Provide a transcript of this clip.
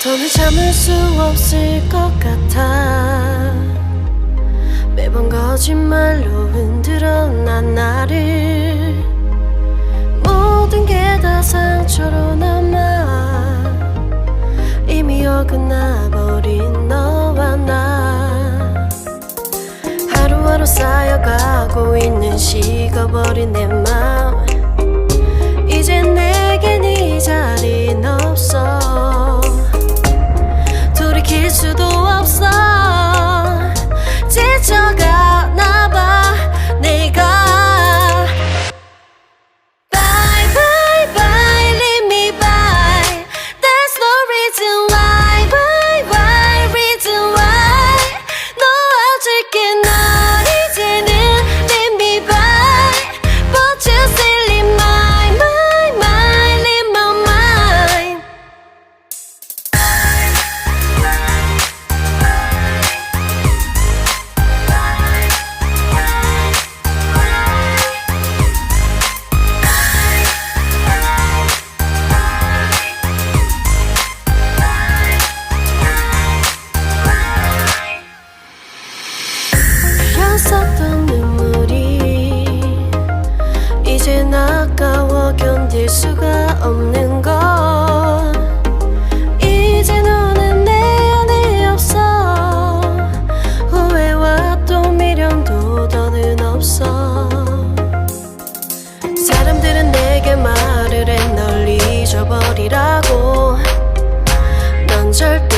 더는 참을 수 없을 것 같아. 매번 거짓말로 흔들어 난 나를. 모든 게 다 상처로 남아 이미 어긋나버린 너와 나. 하루하루 쌓여가고 있는 식어버린 내 맘. 이젠 내겐 이 자리는 없어. 돌이킬 수도 없어. 지쳐가나봐 내가. Bye bye bye leave me by. There's no reason why. Why why reason why. 놓아줄게 널 이제는 leave me by. But you still leave my leave my mind. 흘렸었던 눈물이 이젠 아까워 견딜 수가 없는 것. 이제 너는 내 안에 없어. 후회와 또 미련도 더는 없어. 사람들은 내게 말을 해 널 잊어버리라고. 넌 절대